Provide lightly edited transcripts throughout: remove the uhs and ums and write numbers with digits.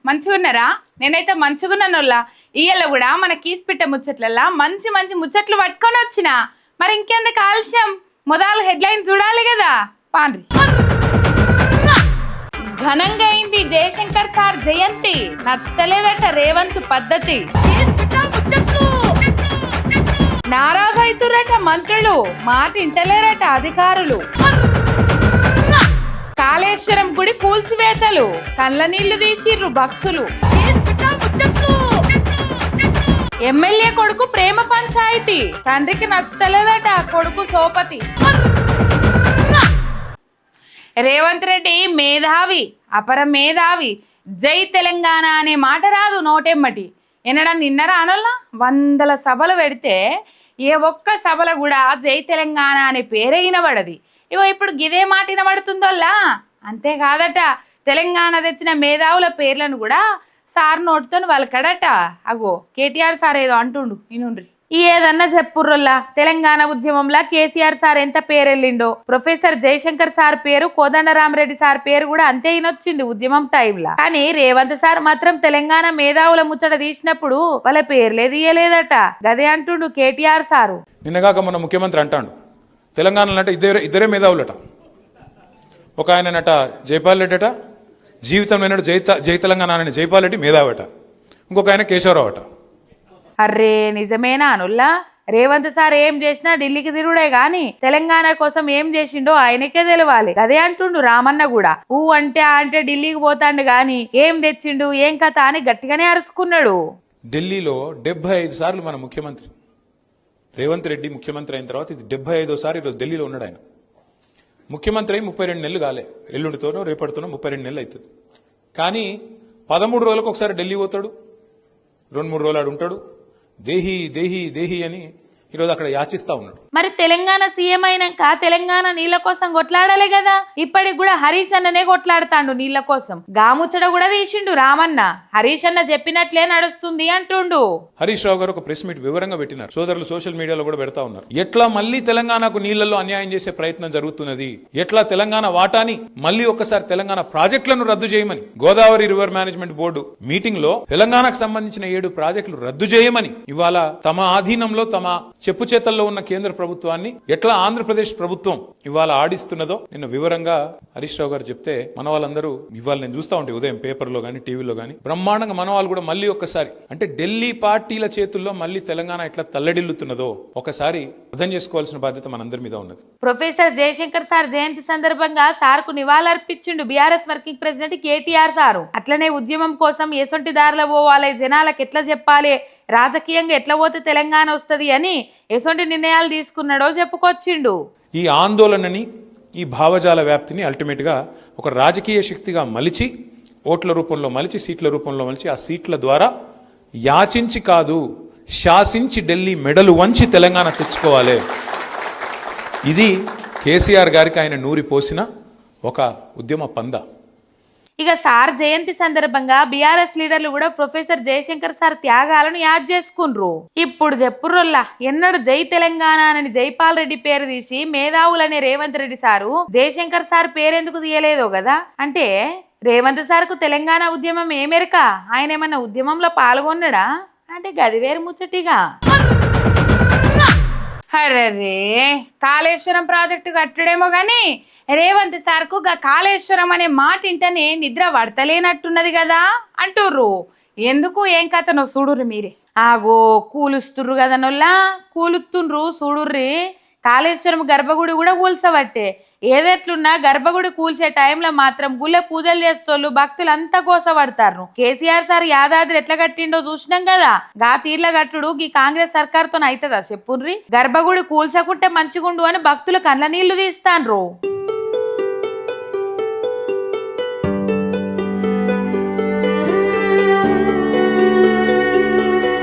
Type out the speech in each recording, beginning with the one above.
మంచిగున్నారా? నేనైతే మంచిగున్నానోళ్ళ. ఇయ్యాల కూడా మన కీస్పిట్ట ముచ్చట్లల్లా మంచి మంచి ముచ్చట్లు పట్టుకొని వచ్చిన. మరి ఇంకెందుకు ఆలస్యం, మొదలు హెడ్లైన్ చూడాలి కదా. పాండ్రి. ఘనంగా అయింది జయశంకర్ సార్ జయంతి, నచ్చతలేదట రేవంత్ పద్ధతి. నారాజైతురట మంత్రులు, మాట ఇంటలేరట అధికారులు. కాళేశ్వరం గుడి కూల్చివేతలు, కళ్ళ నీళ్లు తీసిర్రు భక్తులు. ఎమ్మెల్యే కొడుకు ప్రేమ పంచాయతీ, తండ్రికి నచ్చతలేదట కొడుకు సోపతి. రేవంత్ రెడ్డి మేధావి, అపర మేధావి. జై తెలంగాణ అనే మాట రాదు నోటెమ్మటి. ఎన్నడన్నా నిన్నరా అనల్లా? 100 సభలు పెడితే ఏ ఒక్క సభలో కూడా జై తెలంగాణ అనే పేరే వినబడది. ఇగో ఇప్పుడు గిదే మాట వినబడుతుందోల్లా. అంతేకాదట, తెలంగాణ తెచ్చిన మేధావుల పేర్లను కూడా సార్ నోటుతో వలకడట. అగో కేటీఆర్ సార్ ఏదో అంటుండు, ఇనుండ్రి. ఏదన్నా చెప్పుర్రొల్లా, తెలంగాణ ఉద్యమంలో కేసీఆర్ సార్ ఎంత పేరెళ్ళిండో, ప్రొఫెసర్ జయశంకర్ సార్ పేరు, కోదండరామరెడ్డి సార్ పేరు కూడా అంతే ఇనొచ్చింది ఉద్యమం టైంలో. కానీ రేవంత్ సార్ మాత్రం తెలంగాణ మేధావుల ముచ్చట తీసినప్పుడు వాళ్ళ పేర్లే తీయలేదట. గదే అంటుండు కేటీఆర్ సారు. నిన్నగాక మన ముఖ్యమంత్రి అంటాడు, తెలంగాణలో అంటే ఇద్దరే మేధావులట. ఒక ఆయనట జైపాల్ రెడ్డి అట, జీవితం అయినట్టు జై తెలంగాణ అని జైపాల్ రెడ్డి మేధావట. ఇంకొక ఆయన కేశవరావు అట. అర్రే నిజమేనా అనుల్లా? రేవంత్ సార్ ఏం చేసినా ఢిల్లీకి తిరుగుడే గాని తెలంగాణ కోసం ఏం చేసిండో ఆయనకే తెలవాలి. అదే అంటుండు రామన్న కూడా. ఊ అంటే ఢిల్లీకి పోతాండు గాని ఏం తెచ్చిండు ఏం కథ అని గట్టిగానే అరుచుకున్నాడు. ఢిల్లీలో 75 సార్లు మన ముఖ్యమంత్రి రేవంత్ రెడ్డి ముఖ్యమంత్రి అయిన తర్వాత ఇది 75వ సారి ఈరోజు ఢిల్లీలో ఉన్నాడు. ఆయన ముఖ్యమంత్రి అయి 32 నెలలు కాలే, ఎల్లుండితోనో రేపటితోనో 32 నెలలు అవుతుంది. కానీ 13 రోజులకు ఒకసారి ఢిల్లీ పోతాడు, 2-3 రోజులు ఆడు ఉంటాడు. దేహి దేహి దేహి అని ఈరోజు అక్కడ యాచిస్తా ఉన్నాడు. మరి తెలంగాణ సీఎం అయినాక తెలంగాణ నీళ్ల కోసం కొట్లాడాలి కదా. ఇప్పటికి కూడా హరీష్ అన్ననే కొట్లాడుతాండు నీళ్ల కోసం. గాముచ్చడ కూడా తీసిండు రామన్న. హరీష్ అన్న చెప్పినట్లే నడుస్తుంది అంటుండు. హరీష్ రావు గారు ఒక ప్రెస్ మీట్ వివరంగా పెట్టినారు. సోదరులు సోషల్ మీడియాలో కూడా పెడతా ఉన్నారు. ఎట్లా మళ్ళీ తెలంగాణకు నీళ్లలో అన్యాయం చేసే ప్రయత్నం జరుగుతున్నది, ఎట్లా తెలంగాణ వాటాని మళ్ళీ ఒక్కసారి తెలంగాణ ప్రాజెక్టులను రద్దు చేయమని Godavari river management board meeting లో తెలంగాణకు సంబంధించిన 7 ప్రాజెక్టులు రద్దు చేయమని ఇవాళ తమ ఆధీనంలో తమ చెప్పు చేతల్లో ఉన్న కేంద్ర ప్రభుత్వాన్ని ఎట్లా ఆంధ్రప్రదేశ్ ప్రభుత్వం ఇవాళ ఆడిస్తున్నదో నిన్న వివరంగా హరీష్ రావు గారు చెప్తే మన వాళ్ళందరూ ఇవాళ నేను చూస్తా ఉంటే ఉదయం పేపర్లో గానీ టీవీలో గానీ బ్రహ్మాండంగా మన వాళ్ళు కూడా మళ్ళీ ఒక్కసారి అంటే ఢిల్లీ పార్టీల చేతుల్లో మళ్ళీ తెలంగాణ ఎట్లా తల్లడిల్లుతున్నదో ఒకసారి అర్థం చేసుకోవాల్సిన బాధ్యత మనందరి మీద ఉన్నది. ప్రొఫెసర్ జయశంకర్ సార్ జయంతి సందర్భంగా సార్ కు నివాళులర్పించిండు BRS working president KTR sir. అట్లనే ఉద్యమం కోసం ఎసొంటి దారిలో పోవాలి, జనాలకు ఎట్లా చెప్పాలి, రాజకీయంగా ఎట్లా పోతే తెలంగాణ వస్తుంది అని ఎసొంటి నిర్ణయాలు తీసుకున్నాడో చెప్పుకొచ్చిండు. ఈ ఆందోళనని, ఈ భావజాల వ్యాప్తిని అల్టిమేట్ గా ఒక రాజకీయ శక్తిగా మలిచి, ఓట్ల రూపంలో మలిచి, సీట్ల రూపంలో మలిచి, ఆ సీట్ల ద్వారా యాచించి కాదు శాసించి ఢిల్లీ మెడలు వంచి తెలంగాణ తెచ్చుకోవాలి. ఇది కేసీఆర్ గారికి ఆయన నూరి పోసిన ఒక ఉద్యమ పంద. ఇక సార్ జయంతి సందర్భంగా బీఆర్ఎస్ లీడర్లు కూడా ప్రొఫెసర్ జయశంకర్ సార్ త్యాగాలను యాద్ చేసుకుండ్రు. ఇప్పుడు చెప్పుర్రొల్లా, ఎన్నడు జై తెలంగాణ అని జైపాల్ రెడ్డి పేరు తీసి మేధావులనే రేవంత్ రెడ్డి సారు జయశంకర్ సార్ పేరెందుకు తీయలేదో కదా. అంటే రేవంత్ సార్ కు తెలంగాణ ఉద్యమం ఏమెరక? ఆయన ఏమన్నా ఉద్యమంలో పాల్గొన్నాడా అంటే గది వేరు ముచ్చటిగా. అరే కాళేశ్వరం ప్రాజెక్టు కట్టడేమో గాని రేవంత్ సార్కు కాళేశ్వరం అనే మాట ఇంటనే నిద్ర పడతలేనట్టున్నది కదా అంటుర్రు. ఎందుకు ఏం కథనో చూడుర్రు మీరే. ఆగో కూలుస్తుర్రు కదా నొల్లా, కూలుతుండ్రు చూడుర్రి. కాళేశ్వరం గర్భగుడి కూడా కూల్చబట్టే. ఏదెట్లున్నా గర్భగుడి కూల్చే టైంలో మాత్రం గుళ్ళె పూజలు చేస్తోళ్ళు భక్తులు అంతా కోసపడతారు. కేసీఆర్ సార్ యాదాద్రి ఎట్లా కట్టిండో చూసినాం కదా. గా తీర్ల కట్టుడు ఈ కాంగ్రెస్ సర్కార్తో అవుతుందా చెప్పుర్రి. గర్భగుడి కూల్చకుంటే మంచిగుండు అని భక్తులు కండ్ల నీళ్లు తీస్తాన్రు.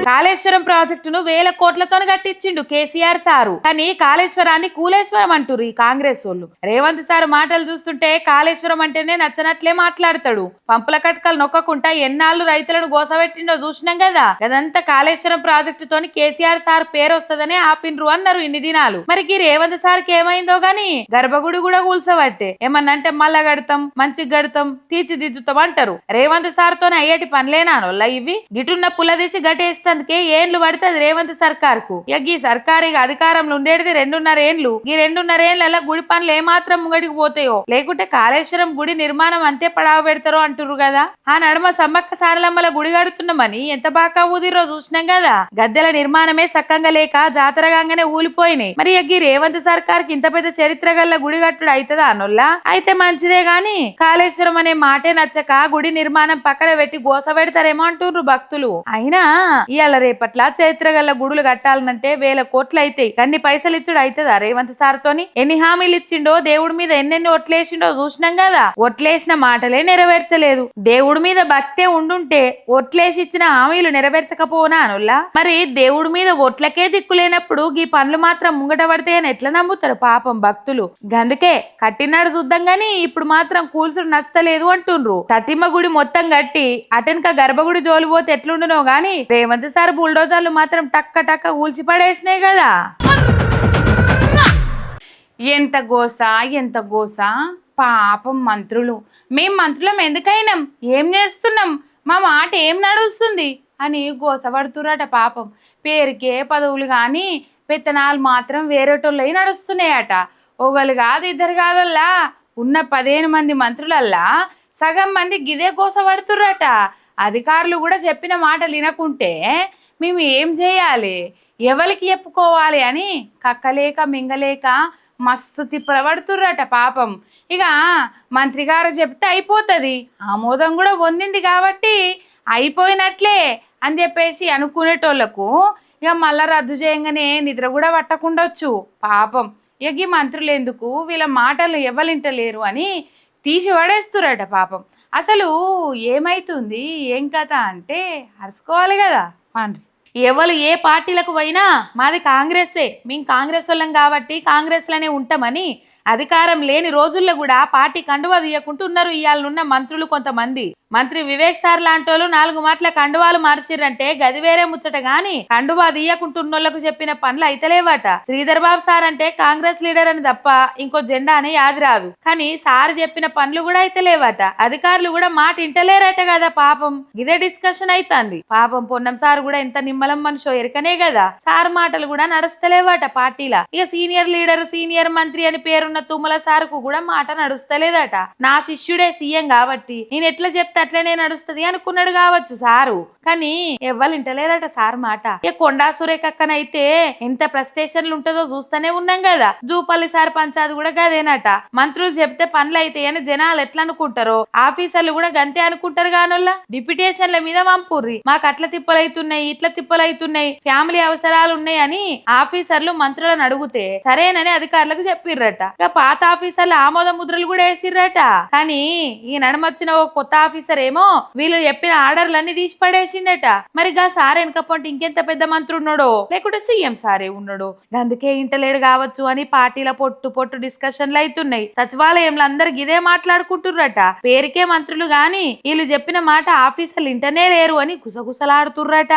కాళేశ్వరం కాళేశ్వరం ప్రాజెక్టును 1000 కోట్లతో కట్టించిండు కేసీఆర్ సారు. కానీ కాళేశ్వరాన్ని కూలేశ్వరం అంటుర్రు ఈ కాంగ్రెస్ వాళ్ళు. రేవంత్ సార్ మాటలు చూస్తుంటే కాళేశ్వరం అంటేనే నచ్చనట్లే మాట్లాడతాడు. పంపుల కట్కలు నొక్కకుండా ఎన్నాళ్ళు రైతులను గోసబెట్టిండో చూసినాం కదా. అదంతా కాళేశ్వరం ప్రాజెక్టుతోని కేసీఆర్ సార్ పేరు వస్తుందనే ఆపిన్రు అన్నారు ఇన్ని దినాలు. మరి ఈ రేవంత్ సార్కి ఏమైందో గాని గర్భగుడి కూడా కూల్చబట్టే. ఏమన్నంటే మళ్ళా గడతాం, మంచిగా గడతాం, తీర్చిదిద్దుతాం అంటారు. రేవంత్ సార్ తోనే అయ్యేటి పనిలేనానోళ్ళ ఇవి. గిటున్న పుల్లదీసి గట్టేస్తందుకే ఏండ్లు పడుతుంది రేవంత్ సర్కార్ కు. ఈ సర్కార్ ఇక అధికారంలో ఉండేది 2.5 ఏండ్లు. ఈ 2.5 ఏండ్ల గుడి పనులు ఏమాత్రం ముంగడికి పోతాయో, లేకుంటే కాళేశ్వరం గుడి నిర్మాణం అంతే పడావ పెడతారో అంటుర్రు కదా. ఆ నడుమ సమ్మక్క సారలమ్మల గుడి కడుతున్నామని ఎంత బాగా ఊదిరో చూసినాం కదా. గద్దెల నిర్మాణమే సక్కంగా లేక జాతరగానే ఊలిపోయినాయి. మరి ఈ రేవంత్ సర్కార్ కి ఇంత పెద్ద చరిత్ర గల్ల గుడి కట్టుడు అవుతుందా అనొల్లా? అయితే మంచిదే గాని కాళేశ్వరం అనే మాటే నచ్చక గుడి నిర్మాణం పక్కన పెట్టి గోస పెడతారేమో అంటుర్రు భక్తులు. అయినా ఇవాళ రేపట్ల చరిత్ర గల్ల గుడులు కట్టాలనంటే 1000 కోట్లు అయితాయి. అన్ని పైసలు ఇచ్చుడు అవుతుందా రేవంత్ సార్ తోని? ఎన్ని హామీలు ఇచ్చిండో, దేవుడి మీద ఎన్నెన్ని ఒట్లేసిండో చూసినాం కదా. ఒట్లేసిన మాటలే నెరవేర్చలేదు. దేవుడి మీద భక్తే ఉండుంటే ఒట్లేసి ఇచ్చిన హామీలు నెరవేర్చకపోనా అనుల్లా? మరి దేవుడి మీద ఒట్లకే దిక్కులేనప్పుడు ఈ పనులు మాత్రం ముంగట పడతాయని ఎట్లా నమ్ముతారు పాపం భక్తులు. గందుకే కట్టినాడు చూద్దాం గాని ఇప్పుడు మాత్రం కూల్చుడు నచ్చలేదు అంటుండ్రు. తతిమ్మ గుడి మొత్తం కట్టి అటెనక గర్భగుడి జోలు పోతే ఎట్లుండునో గాని రేవంత్ సార్ బుల్డోజర్లు మాత్రం టక్క టక్క ఊల్చి పడేసినాయి కదా. ఎంత గోస పాపం మంత్రులు. మేం మంత్రులం ఎందుకైనాం, ఏం చేస్తున్నాం, మా మాట ఏం నడుస్తుంది అని గోసపడుతురట పాపం. పేరుకే పదవులు గాని పెత్తనాలు మాత్రం వేరేటోళ్ళై నడుస్తున్నాయట. ఒకళ్ళు కాదు, ఇద్దరు కాదల్లా ఉన్న 15 మంది మంత్రులల్లా సగం మంది గిదే గోసపడుతుర్రట. అధికారులు కూడా చెప్పిన మాటలు వినకుంటే మేము ఏం చేయాలి, ఎవరికి చెప్పుకోవాలి అని కక్కలేక మింగలేక మస్తు తిప్పలబడుతుర్రట పాపం. ఇక మంత్రి గారు చెప్తే అయిపోతుంది, ఆమోదం కూడా పొందింది కాబట్టి అయిపోయినట్లే అని చెప్పేసి అనుకునేటోళ్లకు ఇక మళ్ళా రద్దు చేయంగానే నిద్ర కూడా పట్టకుండొచ్చు పాపం. ఇక ఈ మంత్రులు ఎందుకు, వీళ్ళ మాటలు ఎవరింటలేరు అని తీసి పడేస్తురట పాపం. అసలు ఏమైతుంది ఏం కథ అంటే అరుచుకోవాలి కదా మంత్రి. ఎవరు ఏ పార్టీలకు పోయినా మాది కాంగ్రెస్సే, మేము కాంగ్రెస్ వాళ్ళం కాబట్టి కాంగ్రెస్లోనే ఉంటామని అధికారం లేని రోజుల్లో కూడా పార్టీ కండువా తీయకుంటున్నారు ఇవాళ మంత్రులు కొంతమంది. మంత్రి వివేక్ సార్ లాంటి వాళ్ళు 4 మాటల కండువాలు మార్చిర్రంటే గది వేరే ముచ్చట గాని కండువా తీయకుంటున్నోళ్లకు చెప్పిన పనులు అయితలేవట. శ్రీధర్ బాబు సార్ అంటే కాంగ్రెస్ లీడర్ అని తప్ప ఇంకో జెండా అని యాది రాదు. కానీ సార్ చెప్పిన పనులు కూడా అయితలేవట. అధికారులు కూడా మాట ఇంటలేరట కదా పాపం. ఇదే డిస్కషన్ అయితుంది పాపం. పొన్నం సార్ కూడా ఎంత నిమ్మలం మనిషో ఎరకనే కదా. సార్ మాటలు కూడా నడుస్తలేవట పార్టీలా. ఇక సీనియర్ లీడర్ సీనియర్ మంత్రి అని పేరున్న తుమ్మల సార్కు కూడా మాట నడుస్తలేదట. నా శిష్యుడే సీఎం కాబట్టి నేను ఎట్లా చెప్తే అట్లనే నడుస్తుంది అనుకున్నాడు కావచ్చు సారు. కానీ ఎవ్వరు ఇంటలేరట సార్ మాట. ఇక కొండా సురేఖక్కనైతే ఎంత ప్రెస్టేషన్లు ఉంటుందో చూస్తూనే ఉన్నాం కదా. జూపల్లి సార్ పంచాది కూడా గదేనట. మంత్రులు చెప్తే పనులు అయితాయని జనాలు ఎట్లా అనుకుంటారో ఆఫీసర్లు కూడా గంతే అనుకుంటారు కానోళ్ళ. డిప్యుటేషన్ల మీద వంపుర్రి, మాకు అట్లా తిప్పలైతున్నాయి ఇట్లా తిప్పలైతున్నాయి, ఫ్యామిలీ అవసరాలు ఉన్నాయి అని ఆఫీసర్లు మంత్రులను అడిగితే సరేనని అధికారులకు చెప్పిర్రట. ఇక పాత ఆఫీసర్లు ఆమోద ముద్రలు కూడా వేసిర్రట. కానీ ఈ నడమొచ్చిన ఓ కొత్త ఆఫీసర్ ఏమో వీళ్ళు చెప్పిన ఆర్డర్లన్నీ తీసి పడేసిండట. మరి గా సార్ వెనకపోంటే ఇంకెంత పెద్ద మంత్రి ఉన్నాడో, లేకుంటే సీఎం సారే ఉన్నాడో. అందుకే ఇంటలేడు కావచ్చు అని పార్టీల పొట్టు డిస్కషన్లు అవుతున్నాయి. సచివాలయంలో అందరు ఇదే మాట్లాడుకుంటుర్రట. పేరుకే మంత్రులు గాని వీళ్ళు చెప్పిన మాట ఆఫీసర్లు ఇంటనే లేరు అని గుసగుసలాడుతుర్రట.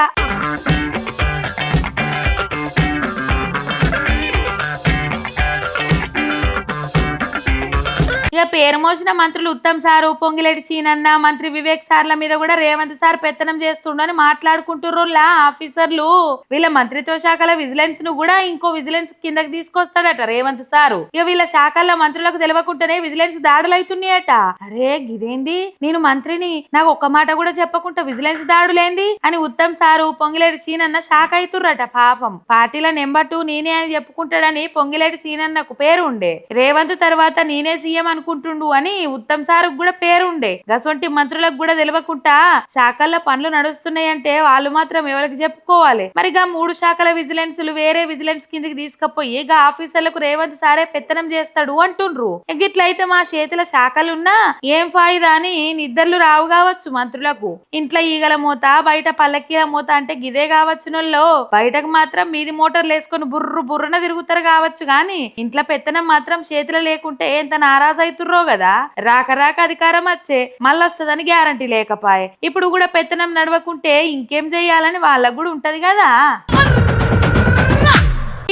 ఇక పేరు మోసిన మంత్రులు ఉత్తమ్ సారు, పొంగిలేటి సీనన్న, మంత్రి వివేక్ సార్ల మీద కూడా రేవంత్ సార్ పెత్తనం చేస్తుండని మాట్లాడుకుంటుర్రులా ఆఫీసర్లు. వీళ్ళ మంత్రిత్వ శాఖల విజిలెన్స్ ను కూడా ఇంకో విజిలెన్స్ కిందకి తీసుకొస్తాడట రేవంత్ సారు. ఇక వీళ్ళ శాఖల్లో మంత్రులకు తెలియకుండానే విజిలెన్స్ దాడులు అవుతున్నాయట. అరే గిదేంది, నేను మంత్రిని, నాకు ఒక్క మాట కూడా చెప్పకుండా విజిలెన్స్ దాడులేంది అని ఉత్తమ్ సారు, పొంగిలేటి సీనన్న షాక్ అవుతుర్రట పాపం. పార్టీల నెంబర్ 2 నేనే అని చెప్పుకుంటాడని పొంగిలేటి సీనన్నకు పేరు ఉండే. రేవంత్ తర్వాత నేనే సీఎం చదువుకుంటుండు అని ఉత్తమ్ సార్కు కూడా పేరుండే. గసొంటి మంత్రులకు కూడా తెలియకుండా శాఖల్లో పనులు నడుస్తున్నాయంటే వాళ్ళు మాత్రం ఎవరికి చెప్పుకోవాలి. మరి గా 3 శాఖల విజిలెన్స్లు వేరే విజిలెన్స్ కిందకి తీసుకపోయి గా ఆఫీసర్లకు రేవంత్ సారే పెత్తనం చేస్తాడు అంటుండ్రు. గిట్లయితే మా చేతుల శాఖలున్నా ఏం ఫాయిదా అని నిద్రలు రావు కావచ్చు మంత్రులకు. ఇంట్లో ఈగల మూత బయట పల్లకీల మూత అంటే గిదే కావచ్చునోళ్ళు. బయటకు మాత్రం మీది మోటార్లు వేసుకొని బుర్రున తిరుగుతారు కావచ్చు గాని ఇంట్లో పెత్తనం మాత్రం చేతులు లేకుంటే ఎంత నారాజు అవుతుర్రో కదా. రాక అధికారం వచ్చే మళ్ళొస్తుందని గ్యారంటీ లేకపాయే. ఇప్పుడు కూడా పెత్తనం నడవకుంటే ఇంకేం చెయ్యాలని వాళ్ళకు కూడా ఉంటది కదా.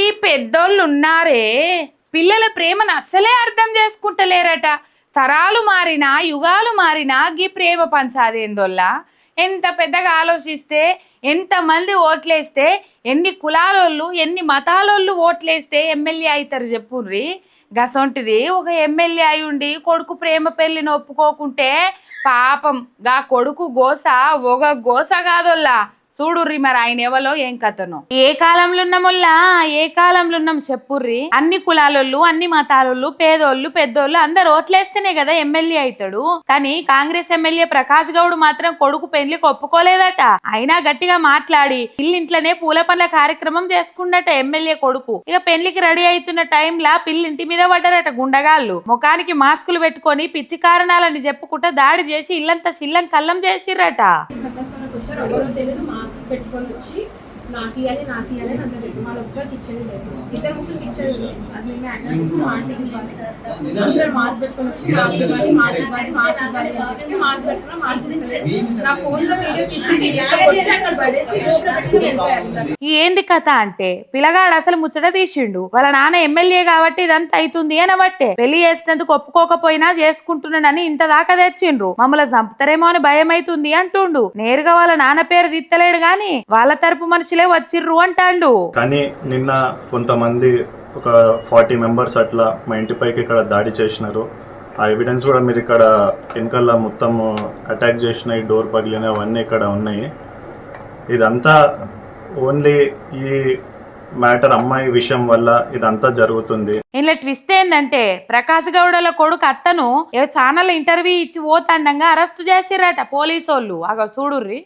ఈ పెద్దోళ్ళు ఉన్నారే పిల్లల ప్రేమను అస్సలే అర్థం చేసుకుంటలేరట. తరాలు మారినా యుగాలు మారినా గీ ప్రేమ పంచాదేందోల్లా. ఎంత పెద్దగా ఆలోచిస్తే ఎంతమంది ఓట్లేస్తే ఎన్ని కులాలోళ్ళు ఎన్ని మతాలోళ్ళు ఓట్లేస్తే ఎమ్మెల్యే అవుతారు చెప్పుర్రి. గసొంటిది ఒక ఎమ్మెల్యే అయి ఉండి కొడుకు ప్రేమ పెళ్లిని ఒప్పుకోకుంటే పాపం గా కొడుకు గోస ఒక గోస కాదోల్లా. చూడుర్రి మరి ఆయన ఎవలో ఏం కథను. ఏ కాలంలో ఉన్నామొల్లా ఏ కాలంలో ఉన్నాం చెప్పుర్రి. అన్ని కులాలోళ్ళు అన్ని మతాలోళ్ళు పేదోళ్ళు పెద్దోళ్ళు అందరు ఓట్లేస్తేనే కదా ఎమ్మెల్యే అవుతాడు. కానీ కాంగ్రెస్ ఎమ్మెల్యే ప్రకాష్ గౌడ్ మాత్రం కొడుకు పెళ్లికి ఒప్పుకోలేదట. అయినా గట్టిగా మాట్లాడి పిల్లింట్లోనే పూల పండ్ల కార్యక్రమం చేసుకుండట ఎమ్మెల్యే కొడుకు. ఇక పెళ్లికి రెడీ అవుతున్న టైంలా పిల్లింటి మీద పడ్డారట గుండగాళ్ళు. ముఖానికి మాస్కులు పెట్టుకొని పిచ్చి కారణాలని చెప్పుకుంటా దాడి చేసి ఇల్లంతా శిల్లం కల్లం చేసిర్రట. మాస్క్ పెట్టుకొని వచ్చి నాకు ఇవ్వాలి అంత చెప్పి వాళ్ళ ఒక్కరికి ఇచ్చేది లేదు. 2-3 ఇచ్చేది అది మేము యాక్సెప్ట్ చేస్తే మాటికి అందరూ మాస్క్ పెట్టుకొని వచ్చి మాకు ఇవ్వాలి అని చెప్పి మాస్క్ పెట్టుకున్నా మాస్క్ ఇస్తలేదు. నా ఫోన్లో వీడియో తీసి అక్కడ పడేసి వెళ్ళిపోయారు. ఏంది కథ అంటే పిల్లగాడు అసలు ముచ్చట తీసిండు. వాళ్ళ నాన్న ఎమ్మెల్యే కాబట్టి ఇదంతా అవుతుంది అనబట్టే పెళ్లి చేసినందుకు ఒప్పుకోకపోయినా చేసుకుంటున్నాడని ఇంత దాకా తెచ్చిండ్రు. మమ్మల్ని చంపుతారేమో అని భయం అవుతుంది అంటుండు. నేరుగా వాళ్ళ నాన్న పేరు దిత్తలేడు గాని వాళ్ళ తరపు మనుషులే వచ్చిర్రు అంటాండు. కానీ నిన్న కొంతమంది ఒక 40 మెంబర్స్ అట్లా మా ఇంటిపైకి ఇక్కడ దాడి చేసినారు. ఆ ఎవిడెన్స్ కూడా మీరు ఇక్కడ వెనకాల మొత్తం అటాక్ చేసిన ఈ డోర్ పగిలిన అవన్నీ ఇక్కడ ఉన్నాయి. ఇదంతా ఓన్లీ ఈ మ్యాటర్ అమ్మాయి విషయం వల్ల ఇదంతా జరుగుతుంది. ఇలా ట్విస్ట్ ఏందంటే ప్రకాష్ గౌడల కొడుకు అత్తను ఛానల్ ఇంటర్వ్యూ ఇచ్చి పోతాండంగా అరెస్ట్ చేసిర్రట పోలీసోళ్ళు. అగ చూడుర్రి.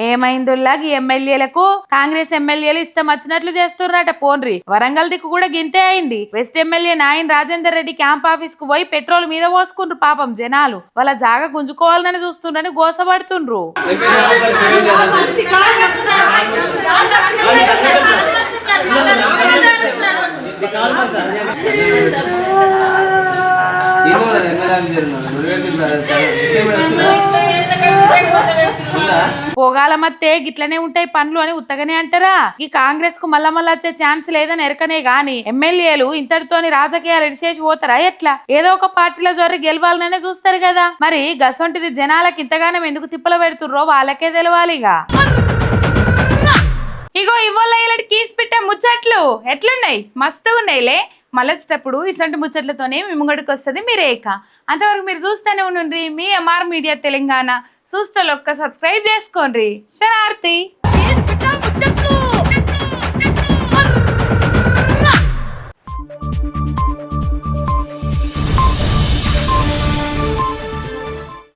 ఏమైందుల్లా ఈ ఎమ్మెల్యేలకు కాంగ్రెస్ ఎమ్మెల్యేలు ఇష్టం వచ్చినట్లు చేస్తున్నారట. పోన్రి వరంగల్ దిక్కు కూడా గింతే అయింది. West MLA Nayan Rajender Reddy camp office కు పోయి పెట్రోల్ మీద పోసుకుండ్రు. పాపం జనాలు వాళ్ళ జాగా గుంజుకోవాలని చూస్తుండ్రని గోసపడుతుండ్రు. పోగాల మత్తే గిట్లనే ఉంటాయి పనులు అని ఉత్తగానే అంటారా. ఈ కాంగ్రెస్ కు మళ్ళా వచ్చే ఛాన్స్ లేదని ఎరకనే గాని ఎమ్మెల్యేలు ఇంతటితోని రాజకీయాలు ఎడిచేసి పోతారా ఎట్లా? ఏదో ఒక పార్టీలో జోరి గెలవాలనే చూస్తారు కదా. మరి గసొంటిది జనాలకు ఇంతగానం ఎందుకు తిప్పలు పెడుతుర్రో వాళ్ళకే తెలవాలిగా. ఇగో ఇవాళ ఇలాంటి కీస్ పెట్టే ముచ్చట్లు ఎట్లున్నాయి? మస్తు ఉన్నాయిలే. మళ్ళొచ్చేటప్పుడు ఇసంటి ముచ్చట్లతోనే మీ ముంగడికి వస్తుంది మీ రేఖ. అంతవరకు మీరు చూస్తూనే ఉండండి మీ ఎంఆర్ మీడియా తెలంగాణ. చూస్తే ఒక్క సబ్స్క్రైబ్ చేసుకోండి. శనార్థి.